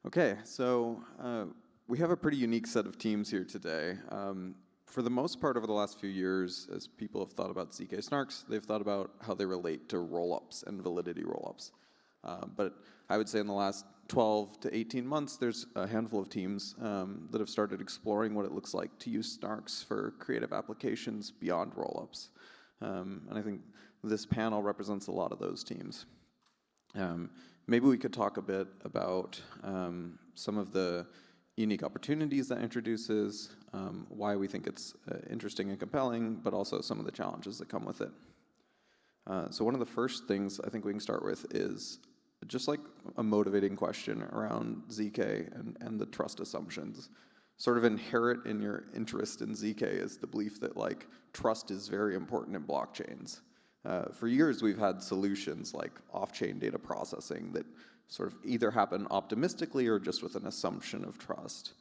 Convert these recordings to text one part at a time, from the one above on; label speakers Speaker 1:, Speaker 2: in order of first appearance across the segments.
Speaker 1: Okay, so we have a pretty unique set of teams here today. For the most part, over the last few years, as people have thought about ZK snarks, they've thought about how they relate to rollups and validity rollups. But I would say in the last 12 to 18 months, there's a handful of teams that have started exploring what it looks like to use snarks for creative applications beyond rollups. And I think this panel represents a lot of those teams. Maybe we could talk a bit about some of the unique opportunities that introduces, why we think it's interesting and compelling, but also some of the challenges that come with it. So one of the first things I think we can start with is just like a motivating question around ZK and the trust assumptions. Sort of inherent in your interest in ZK is the belief that like trust is very important in blockchains. For years, we've had solutions like off-chain data processing that sort of either happen optimistically or just with an assumption of trust.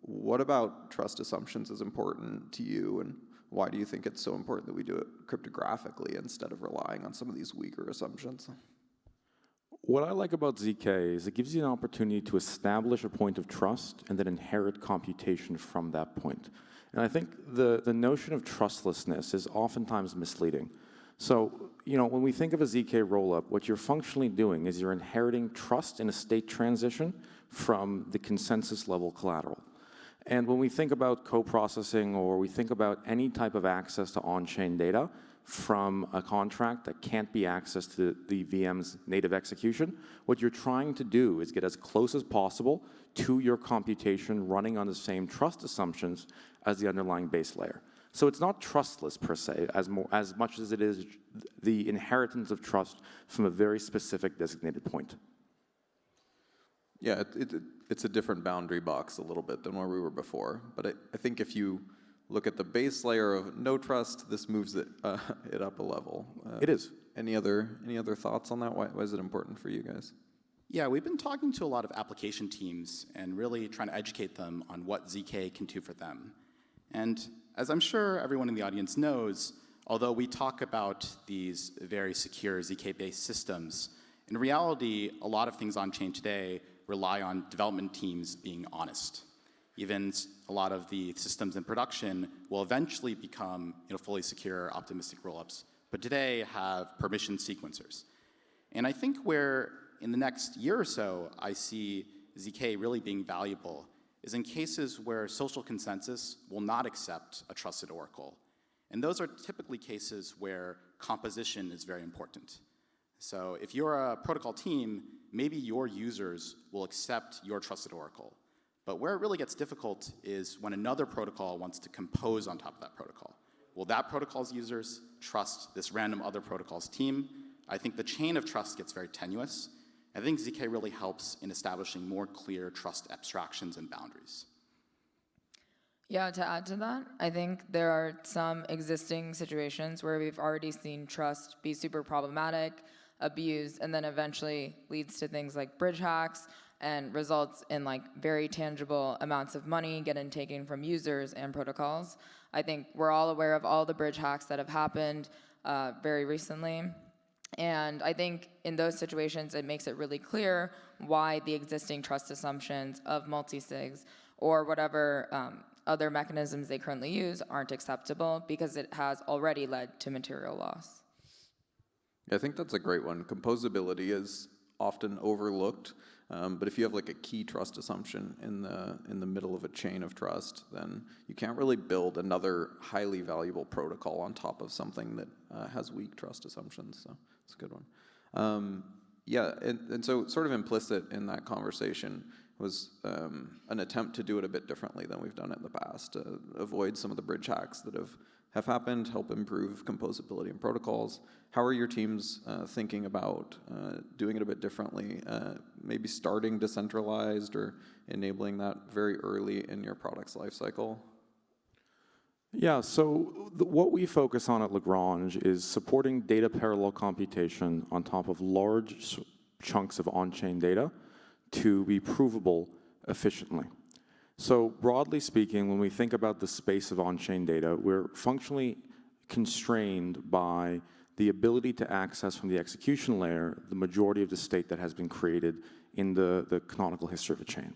Speaker 1: What about trust assumptions is important to you, and why do you think it's so important that we do it cryptographically instead of relying on some of these weaker assumptions?
Speaker 2: What I like about ZK is it gives you an opportunity to establish a point of trust and then inherit computation from that point. And I think the notion of trustlessness is oftentimes misleading. So, when we think of a ZK rollup, what you're functionally doing is you're inheriting trust in a state transition from the consensus level collateral. And when we think about co-processing or we think about any type of access to on-chain data from a contract that can't be accessed to the VM's native execution, what you're trying to do is get as close as possible to your computation running on the same trust assumptions as the underlying base layer. So it's not trustless per se, as much as it is the inheritance of trust from a very specific designated point.
Speaker 1: Yeah, it's a different boundary box a little bit than where we were before. But I think if you look at the base layer of no trust, this moves it up a level.
Speaker 2: It is.
Speaker 1: Any other thoughts on that? Why is it important for you guys?
Speaker 3: Yeah, we've been talking to a lot of application teams and really trying to educate them on what ZK can do for them. And as I'm sure everyone in the audience knows, although we talk about these very secure ZK-based systems, in reality, a lot of things on-chain today rely on development teams being honest. Even a lot of the systems in production will eventually become fully secure, optimistic rollups, but today have permission sequencers. And I think where in the next year or so I see ZK really being valuable is in cases where social consensus will not accept a trusted oracle. And those are typically cases where composition is very important. So if you're a protocol team, maybe your users will accept your trusted oracle. But where it really gets difficult is when another protocol wants to compose on top of that protocol. Will that protocol's users trust this random other protocol's team? I think the chain of trust gets very tenuous. I think ZK really helps in establishing more clear trust abstractions and boundaries.
Speaker 4: Yeah, to add to that, I think there are some existing situations where we've already seen trust be super problematic, abused, and then eventually leads to things like bridge hacks and results in like very tangible amounts of money getting taken from users and protocols. I think we're all aware of all the bridge hacks that have happened very recently. And I think in those situations, it makes it really clear why the existing trust assumptions of multi-sigs or whatever other mechanisms they currently use aren't acceptable because it has already led to material loss.
Speaker 1: Yeah, I think that's a great one. Composability is often overlooked, but if you have like a key trust assumption in the middle of a chain of trust, then you can't really build another highly valuable protocol on top of something that has weak trust assumptions. So it's a good one. Yeah, and so sort of implicit in that conversation was an attempt to do it a bit differently than we've done it in the past, to avoid some of the bridge hacks that have happened, help improve composability in protocols. How are your teams thinking about doing it a bit differently, maybe starting decentralized or enabling that very early in your product's lifecycle?
Speaker 2: Yeah, so what we focus on at Lagrange is supporting data parallel computation on top of large chunks of on-chain data to be provable efficiently. So broadly speaking, when we think about the space of on-chain data, we're functionally constrained by the ability to access from the execution layer the majority of the state that has been created in the canonical history of a chain.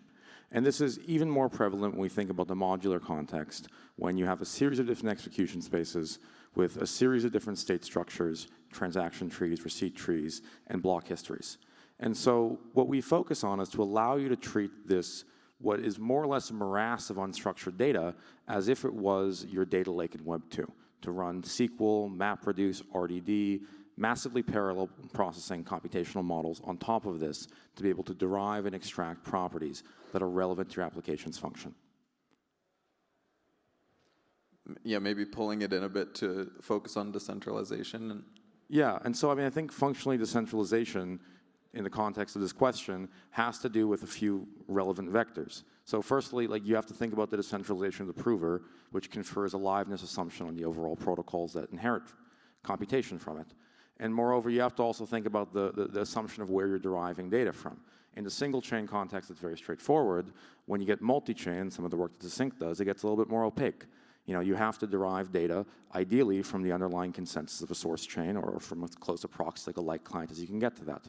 Speaker 2: And this is even more prevalent when we think about the modular context, when you have a series of different execution spaces with a series of different state structures, transaction trees, receipt trees, and block histories. And so what we focus on is to allow you to treat this, what is more or less a morass of unstructured data, as if it was your data lake in Web 2, to run SQL, MapReduce, RDD, massively parallel processing computational models on top of this to be able to derive and extract properties that are relevant to your application's function.
Speaker 1: Yeah, maybe pulling it in a bit to focus on decentralization.
Speaker 2: Yeah, and so I mean, I think functionally decentralization in the context of this question has to do with a few relevant vectors. So firstly, like, you have to think about the decentralization of the prover, which confers a liveness assumption on the overall protocols that inherit computation from it. And moreover, you have to also think about the assumption of where you're deriving data from. In the single chain context, it's very straightforward. When you get multi-chain, some of the work that the sync does, it gets a little bit more opaque. You know, you have to derive data, ideally from the underlying consensus of a source chain or from as close a proxy like a light client as you can get to that.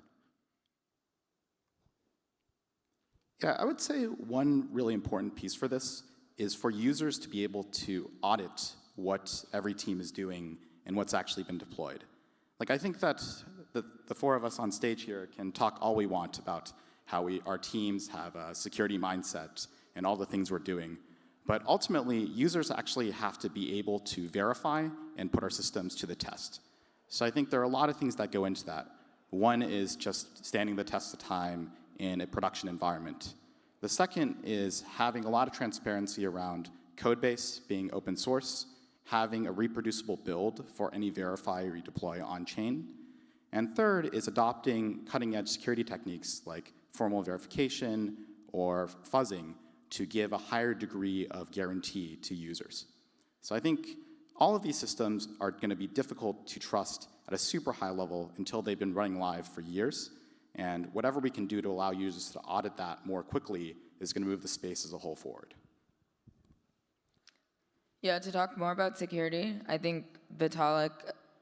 Speaker 3: Yeah, I would say one really important piece for this is for users to be able to audit what every team is doing and what's actually been deployed. Like, I think that the four of us on stage here can talk all we want about how our teams have a security mindset and all the things we're doing. But ultimately, users actually have to be able to verify and put our systems to the test. So I think there are a lot of things that go into that. One is just standing the test of time in a production environment. The second is having a lot of transparency around code base being open source, having a reproducible build for any verify or redeploy on-chain. And third is adopting cutting-edge security techniques like formal verification or fuzzing to give a higher degree of guarantee to users. So I think all of these systems are going to be difficult to trust at a super high level until they've been running live for years. And whatever we can do to allow users to audit that more quickly is going to move the space as a whole forward.
Speaker 4: Yeah, to talk more about security, I think Vitalik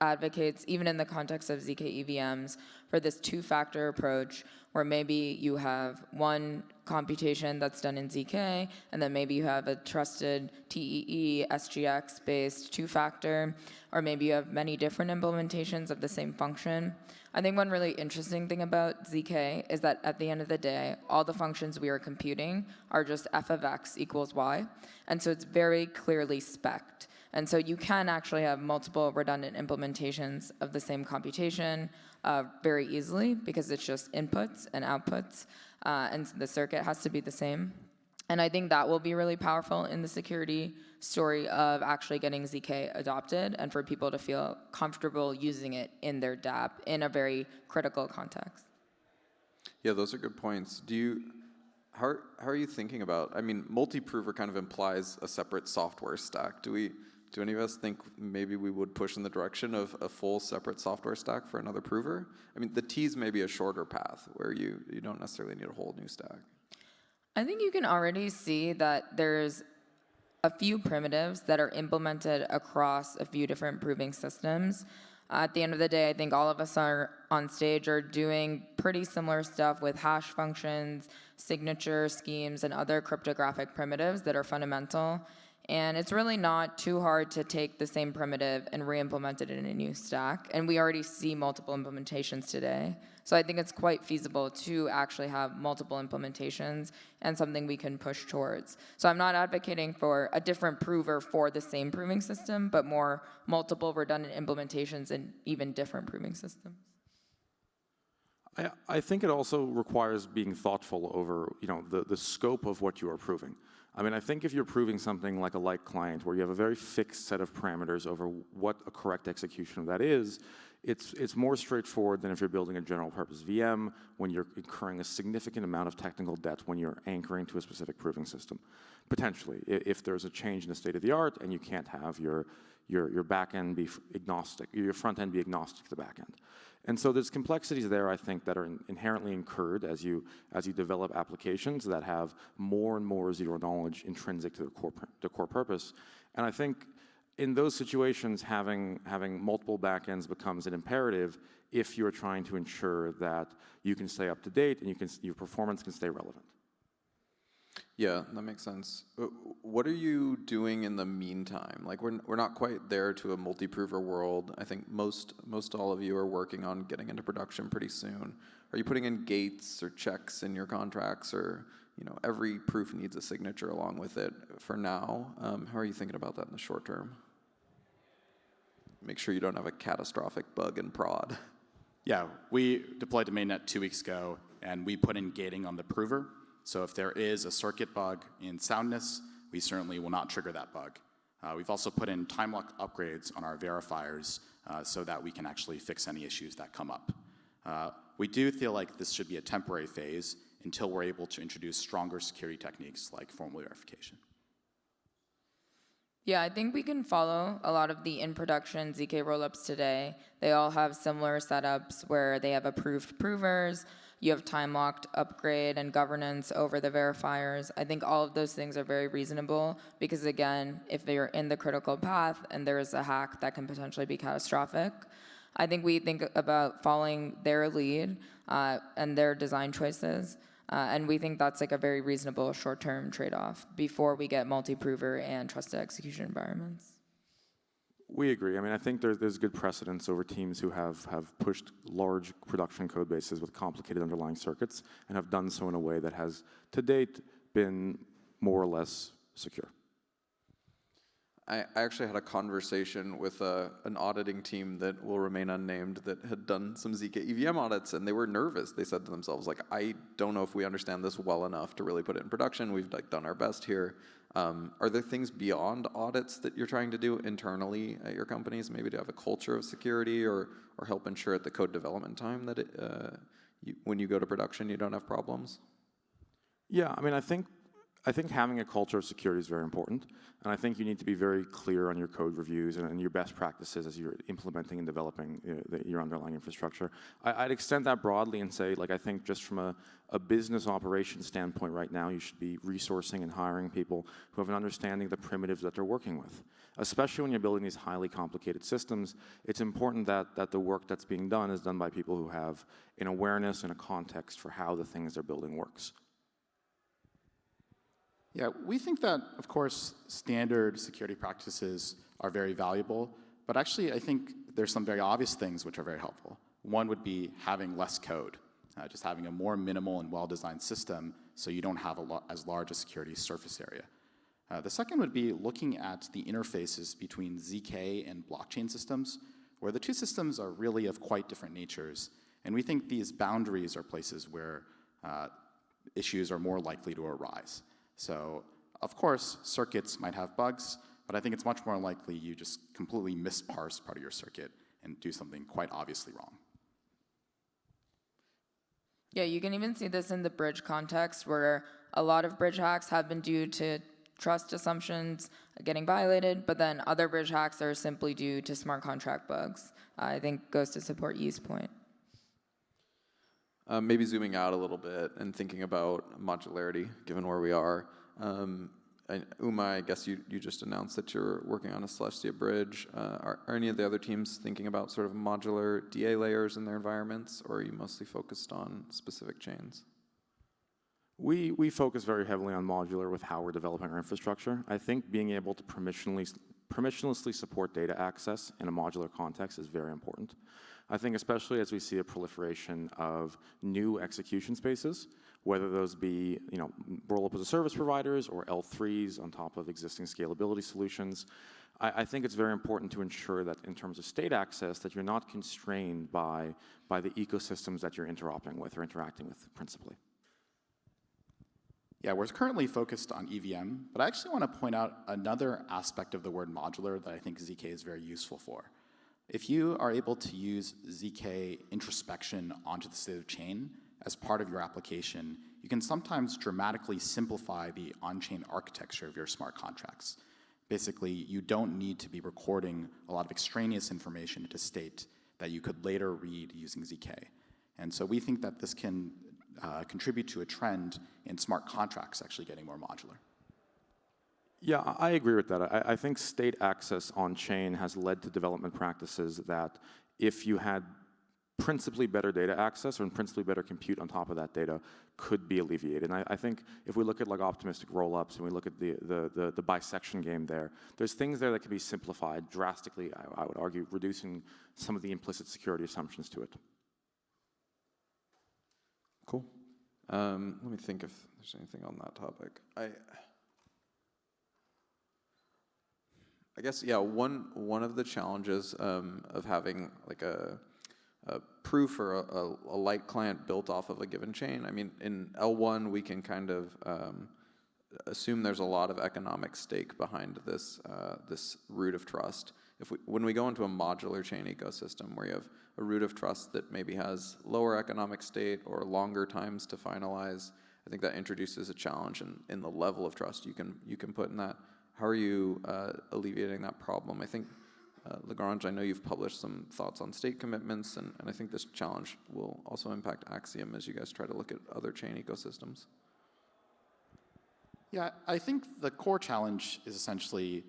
Speaker 4: advocates, even in the context of ZK EVMs, for this two-factor approach where maybe you have one computation that's done in ZK, and then maybe you have a trusted TEE, SGX-based two-factor, or maybe you have many different implementations of the same function. I think one really interesting thing about ZK is that at the end of the day, all the functions we are computing are just f of x equals y, and so it's very clearly spec'd. And so you can actually have multiple redundant implementations of the same computation very easily because it's just inputs and outputs, and the circuit has to be the same. And I think that will be really powerful in the security story of actually getting ZK adopted and for people to feel comfortable using it in their dApp in a very critical context.
Speaker 1: Yeah, those are good points. How are you thinking about, I mean, multi-prover kind of implies a separate software stack. Do any of us think maybe we would push in the direction of a full separate software stack for another prover? I mean, the T's may be a shorter path where you don't necessarily need a whole new stack.
Speaker 4: I think you can already see that there's a few primitives that are implemented across a few different proving systems. At the end of the day, I think all of us are on stage are doing pretty similar stuff with hash functions, signature schemes, and other cryptographic primitives that are fundamental. And it's really not too hard to take the same primitive and re-implement it in a new stack. And we already see multiple implementations today. So I think it's quite feasible to actually have multiple implementations and something we can push towards. So I'm not advocating for a different prover for the same proving system, but more multiple redundant implementations and even different proving systems.
Speaker 2: I think it also requires being thoughtful over, the scope of what you are proving. I mean, I think if you're proving something like a light client where you have a very fixed set of parameters over what a correct execution of that is, it's more straightforward than if you're building a general purpose VM when you're incurring a significant amount of technical debt when you're anchoring to a specific proving system. Potentially, if there's a change in the state of the art and you can't have your back end be agnostic, your front end be agnostic to the back end. And so there's complexities there, I think, that are inherently incurred as you develop applications that have more and more zero knowledge intrinsic to the core purpose. And I think in those situations, having multiple backends becomes an imperative if you're trying to ensure that you can stay up to date and your performance can stay relevant.
Speaker 1: Yeah, that makes sense. What are you doing in the meantime? Like, we're not quite there to a multi-prover world. I think most all of you are working on getting into production pretty soon. Are you putting in gates or checks in your contracts, or every proof needs a signature along with it for now? How are you thinking about that in the short term? Make sure you don't have a catastrophic bug in prod.
Speaker 3: Yeah, we deployed to mainnet 2 weeks ago, and we put in gating on the prover. So if there is a circuit bug in soundness, we certainly will not trigger that bug. We've also put in time lock upgrades on our verifiers so that we can actually fix any issues that come up. We do feel like this should be a temporary phase until we're able to introduce stronger security techniques like formal verification.
Speaker 4: Yeah, I think we can follow a lot of the in-production ZK rollups today. They all have similar setups where they have approved provers, you have time-locked upgrade and governance over the verifiers. I think all of those things are very reasonable because, again, if they're in the critical path and there is a hack that can potentially be catastrophic, I think we think about following their lead and their design choices. And we think that's like a very reasonable short-term trade-off before we get multi-prover and trusted execution environments.
Speaker 2: We agree. I mean, I think there's good precedence over teams who have pushed large production code bases with complicated underlying circuits and have done so in a way that has, to date, been more or less secure.
Speaker 1: I actually had a conversation with an auditing team that will remain unnamed that had done some ZK EVM audits, and they were nervous. They said to themselves, like, I don't know if we understand this well enough to really put it in production. We've done our best here. Are there things beyond audits that you're trying to do internally at your companies, maybe to have a culture of security or help ensure at the code development time that when you go to production, you don't have problems?
Speaker 2: Yeah, I mean, I think having a culture of security is very important, and I think you need to be very clear on your code reviews and your best practices as you're implementing and developing your underlying infrastructure. I'd extend that broadly and say, like, I think just from a business operations standpoint right now, you should be resourcing and hiring people who have an understanding of the primitives that they're working with. Especially when you're building these highly complicated systems, it's important that the work that's being done is done by people who have an awareness and a context for how the things they're building works.
Speaker 3: Yeah, we think that, of course, standard security practices are very valuable, but actually I think there's some very obvious things which are very helpful. One would be having less code, just having a more minimal and well-designed system so you don't have as large a security surface area. The second would be looking at the interfaces between ZK and blockchain systems, where the two systems are really of quite different natures, and we think these boundaries are places where issues are more likely to arise. So, of course, circuits might have bugs, but I think it's much more likely you just completely misparse part of your circuit and do something quite obviously wrong.
Speaker 4: Yeah, you can even see this in the bridge context where a lot of bridge hacks have been due to trust assumptions getting violated, but then other bridge hacks are simply due to smart contract bugs. I think goes to support Yi's point.
Speaker 1: Maybe zooming out a little bit and thinking about modularity, given where we are. Uma, I guess you just announced that you're working on a Celestia bridge. Are any of the other teams thinking about sort of modular DA layers in their environments, or are you mostly focused on specific chains?
Speaker 2: We focus very heavily on modular with how we're developing our infrastructure. I think being able to permissionlessly support data access in a modular context is very important. I think especially as we see a proliferation of new execution spaces, whether those be roll-up as a service providers or L3s on top of existing scalability solutions, I think it's very important to ensure that in terms of state access, that you're not constrained by the ecosystems that you're interoperating with or interacting with principally.
Speaker 3: Yeah, we're currently focused on EVM, but I actually want to point out another aspect of the word modular that I think ZK is very useful for. If you are able to use ZK introspection onto the state of chain as part of your application, you can sometimes dramatically simplify the on-chain architecture of your smart contracts. Basically, you don't need to be recording a lot of extraneous information into state that you could later read using ZK. And so we think that this can contribute to a trend in smart contracts actually getting more modular.
Speaker 2: Yeah, I agree with that. I think state access on-chain has led to development practices that if you had principally better data access or principally better compute on top of that data could be alleviated. And I think if we look at like optimistic rollups and we look at the bisection game there, there's things there that can be simplified drastically, I would argue, reducing some of the implicit security assumptions to it.
Speaker 1: Cool. Let me think if there's anything on that topic. I guess, yeah, one of the challenges of having like a proof or a light client built off of a given chain. I mean, in L1, we can kind of assume there's a lot of economic stake behind this this root of trust. When we go into a modular chain ecosystem where you have a root of trust that maybe has lower economic state or longer times to finalize, I think that introduces a challenge in the level of trust you can put in that. How are you alleviating that problem? I think, Lagrange, I know you've published some thoughts on state commitments, and I think this challenge will also impact Axiom as you guys try to look at other chain ecosystems.
Speaker 3: Yeah, I think the core challenge is essentially,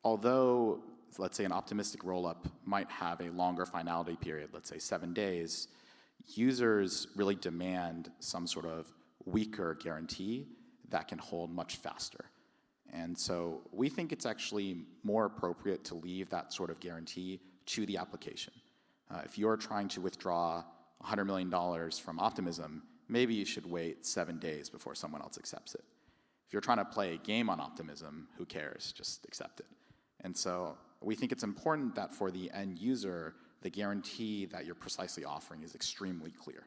Speaker 3: although, let's say, an optimistic rollup might have a longer finality period, let's say 7 days, users really demand some sort of weaker guarantee that can hold much faster. And so we think it's actually more appropriate to leave that sort of guarantee to the application. If you're trying to withdraw $100 million from Optimism, maybe you should wait 7 days before someone else accepts it. If you're trying to play a game on Optimism, who cares? Just accept it. And so we think it's important that for the end user, the guarantee that you're precisely offering is extremely clear.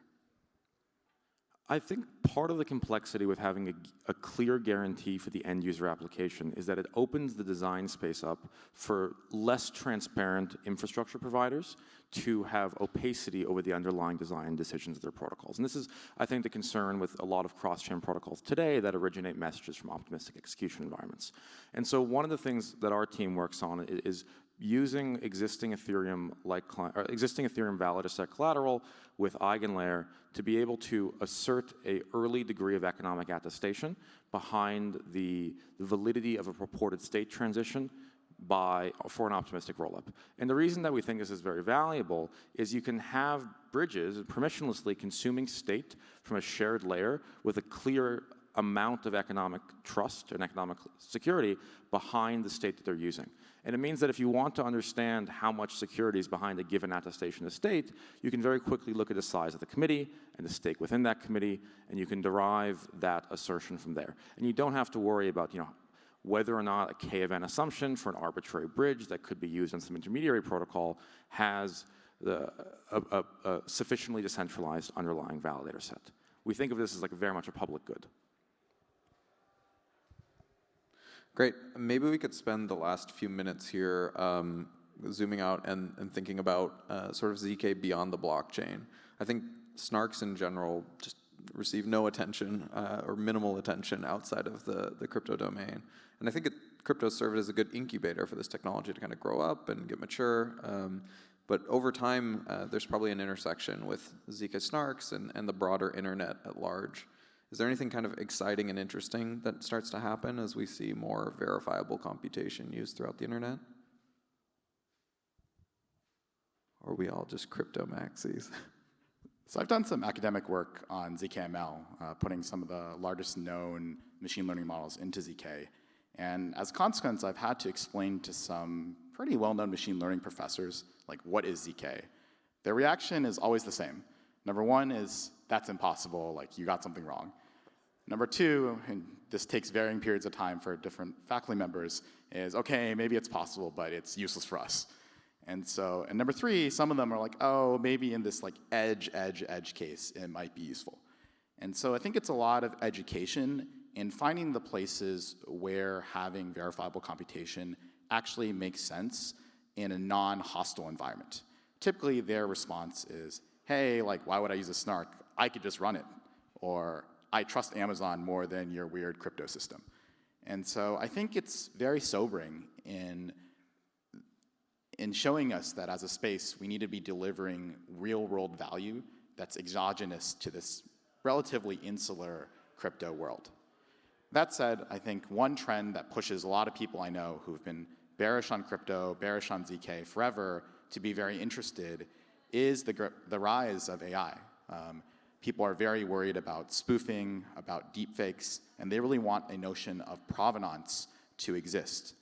Speaker 2: I think part of the complexity with having a clear guarantee for the end user application is that it opens the design space up for less transparent infrastructure providers to have opacity over the underlying design decisions of their protocols. And this is, I think, the concern with a lot of cross-chain protocols today that originate messages from optimistic execution environments. And so one of the things that our team works on is using existing Ethereum validator-set collateral with EigenLayer to be able to assert an early degree of economic attestation behind the validity of a purported state transition for an optimistic rollup. And the reason that we think this is very valuable is you can have bridges permissionlessly consuming state from a shared layer with a clear amount of economic trust and economic security behind the state that they're using. And it means that if you want to understand how much security is behind a given attestation of state, you can very quickly look at the size of the committee and the stake within that committee, and you can derive that assertion from there. And you don't have to worry about, whether or not a K-event assumption for an arbitrary bridge that could be used on some intermediary protocol has a sufficiently decentralized underlying validator set. We think of this as very much a public good.
Speaker 1: Great. Maybe we could spend the last few minutes here zooming out and thinking about sort of ZK beyond the blockchain. I think snarks in general just receive no attention or minimal attention outside of the crypto domain. And I think crypto served as a good incubator for this technology to kind of grow up and get mature. But over time, there's probably an intersection with ZK snarks and the broader internet at large. Is there anything kind of exciting and interesting that starts to happen as we see more verifiable computation used throughout the internet? Or are we all just crypto maxis?
Speaker 3: So I've done some academic work on ZKML, putting some of the largest known machine learning models into ZK. And as a consequence, I've had to explain to some pretty well-known machine learning professors, what is ZK? Their reaction is always the same. Number one is, that's impossible, you got something wrong. Number two, and this takes varying periods of time for different faculty members, is, okay, maybe it's possible, but it's useless for us. And number three, some of them are like, oh, maybe in this edge case, it might be useful. And so I think it's a lot of education in finding the places where having verifiable computation actually makes sense in a non-hostile environment. Typically, their response is, hey, why would I use a snark? I could just run it. Or I trust Amazon more than your weird crypto system. And so I think it's very sobering in showing us that as a space, we need to be delivering real-world value that's exogenous to this relatively insular crypto world. That said, I think one trend that pushes a lot of people I know who've been bearish on crypto, bearish on ZK forever to be very interested is the rise of AI. People are very worried about spoofing, about deepfakes, and they really want a notion of provenance to exist.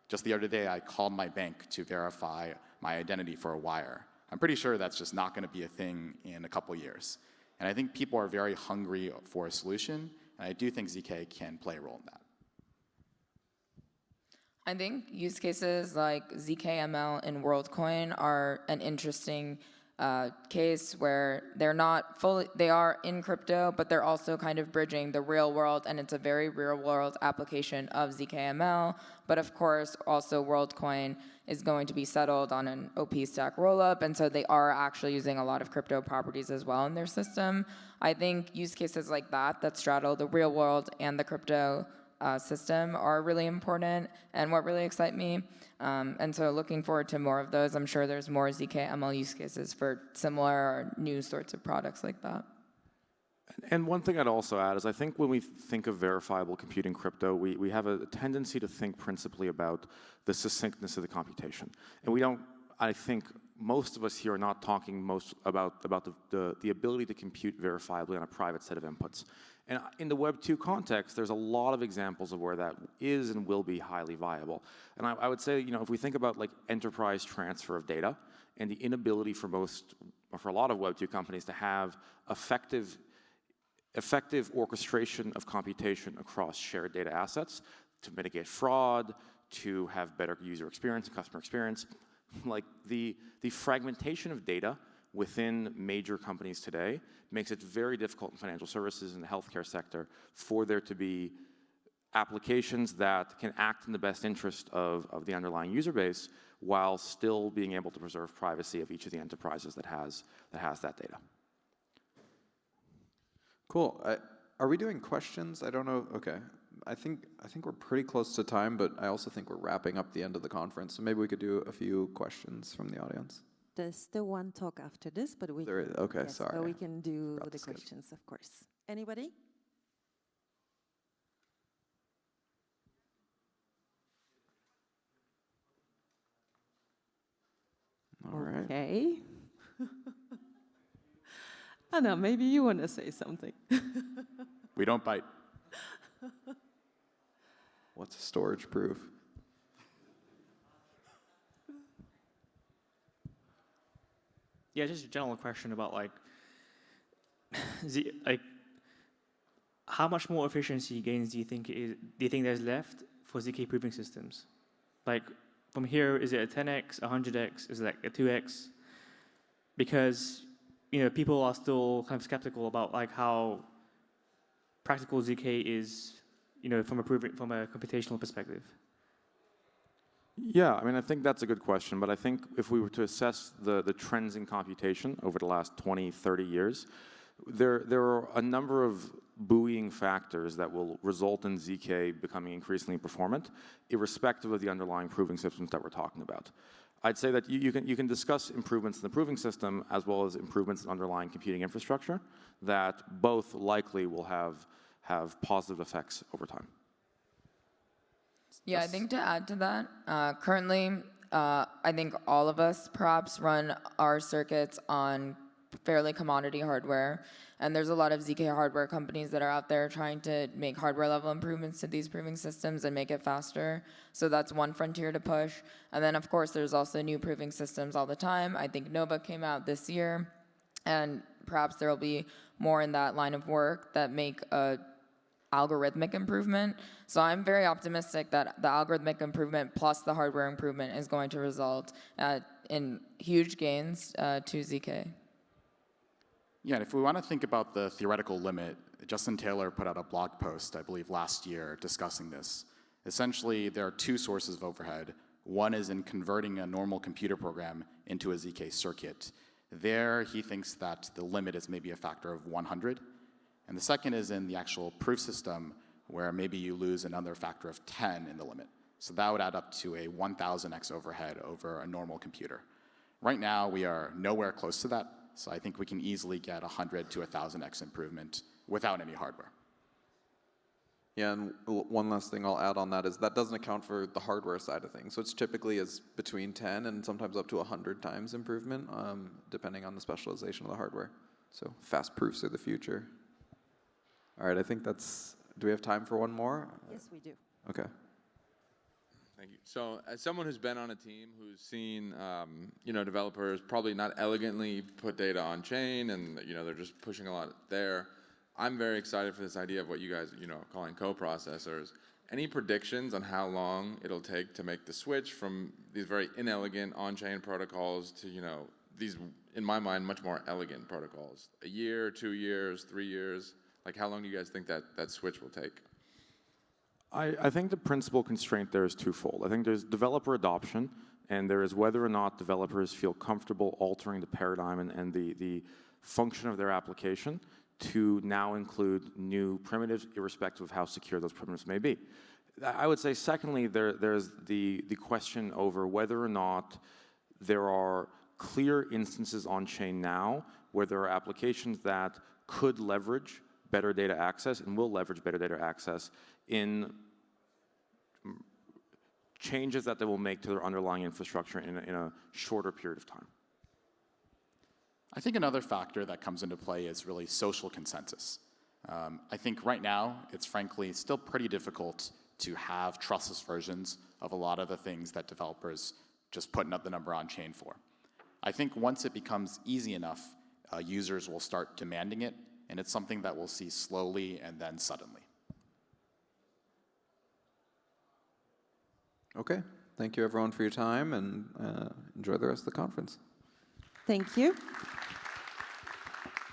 Speaker 3: Just the other day, I called my bank to verify my identity for a wire. I'm pretty sure that's just not going to be a thing in a couple years. And I think people are very hungry for a solution, and I do think ZK can play a role in that.
Speaker 4: I think use cases like ZKML and WorldCoin are an interesting case where they are in crypto, but they're also kind of bridging the real world, and it's a very real world application of ZKML. But of course, also WorldCoin is going to be settled on an OP stack rollup, and so they are actually using a lot of crypto properties as well in their system. I think use cases like that straddle the real world and the crypto system are really important and what really excite me. And so looking forward to more of those. I'm sure there's more ZK-ML use cases for similar or new sorts of products like that.
Speaker 2: And one thing I'd also add is I think when we think of verifiable computing crypto, we have a tendency to think principally about the succinctness of the computation. And we don't, I think most of us here are not talking most about the ability to compute verifiably on a private set of inputs. And in the Web 2 context, there's a lot of examples of where that is and will be highly viable. And I would say, if we think about like enterprise transfer of data and the inability for a lot of Web 2 companies to have effective orchestration of computation across shared data assets to mitigate fraud, to have better user experience and customer experience, like the fragmentation of data within major companies today makes it very difficult in financial services and the healthcare sector for there to be applications that can act in the best interest of the underlying user base while still being able to preserve privacy of each of the enterprises that has that data.
Speaker 1: Cool. Are we doing questions? I don't know. Okay. I think we're pretty close to time, but I also think we're wrapping up the end of the conference. So maybe we could do a few questions from the audience.
Speaker 5: There's still one talk after this, but we
Speaker 1: Okay,
Speaker 5: yes,
Speaker 1: sorry.
Speaker 5: but we can do the
Speaker 1: skip.
Speaker 5: questions, of course. Anybody?
Speaker 1: All right.
Speaker 5: Okay. Anna, maybe you want to say something.
Speaker 3: We don't bite.
Speaker 1: What's storage proof?
Speaker 6: Yeah, just a general question about how much more efficiency gains do you think there's left for ZK proving systems? Like from here, is it a 10x, 100x, is it like a 2x? Because people are still kind of skeptical about like how practical ZK is, from a computational perspective.
Speaker 2: Yeah, I mean, I think that's a good question, but I think if we were to assess the trends in computation over the last 20, 30 years, there are a number of buoying factors that will result in ZK becoming increasingly performant, irrespective of the underlying proving systems that we're talking about. I'd say that you can discuss improvements in the proving system as well as improvements in underlying computing infrastructure that both likely will have positive effects over time.
Speaker 4: Yeah, I think to add to that, currently, I think all of us perhaps run our circuits on fairly commodity hardware, and there's a lot of ZK hardware companies that are out there trying to make hardware level improvements to these proving systems and make it faster. So that's one frontier to push. And then, of course, there's also new proving systems all the time. I think Nova came out this year, and perhaps there will be more in that line of work that make a algorithmic improvement. So I'm very optimistic that the algorithmic improvement plus the hardware improvement is going to result in huge gains to ZK.
Speaker 3: Yeah, and if we want to think about the theoretical limit, Justin Taylor put out a blog post, I believe last year, discussing this. Essentially, there are two sources of overhead. One is in converting a normal computer program into a ZK circuit. There, he thinks that the limit is maybe a factor of 100. And the second is in the actual proof system, where maybe you lose another factor of 10 in the limit. So that would add up to a 1,000x overhead over a normal computer. Right now, we are nowhere close to that. So I think we can easily get 100 to 1,000x improvement without any hardware.
Speaker 1: Yeah, and one last thing I'll add on that is that doesn't account for the hardware side of things. So it's typically is between 10 and sometimes up to 100 times improvement, depending on the specialization of the hardware. So fast proofs are the future. All right, I think that's, do we have time for one more?
Speaker 5: Yes, we do.
Speaker 1: Okay.
Speaker 7: Thank you. So, as someone who's been on a team who's seen, developers probably not elegantly put data on chain, and they're just pushing a lot there. I'm very excited for this idea of what you guys, calling co-processors. Any predictions on how long it'll take to make the switch from these very inelegant on-chain protocols to, these, in my mind, much more elegant protocols? A year, 2 years, 3 years? Like, how long do you guys think that switch will take?
Speaker 2: I think the principal constraint there is twofold. I think there's developer adoption, and there is whether or not developers feel comfortable altering the paradigm and the function of their application to now include new primitives, irrespective of how secure those primitives may be. I would say, secondly, there's the question over whether or not there are clear instances on chain now where there are applications that could leverage better data access and will leverage better data access in changes that they will make to their underlying infrastructure in a shorter period of time.
Speaker 3: I think another factor that comes into play is really social consensus. I think right now, it's frankly still pretty difficult to have trustless versions of a lot of the things that developers just putting up the number on chain for. I think once it becomes easy enough, users will start demanding it, and it's something that we'll see slowly and then suddenly.
Speaker 1: Okay. Thank you, everyone, for your time, and enjoy the rest of the conference.
Speaker 5: Thank you.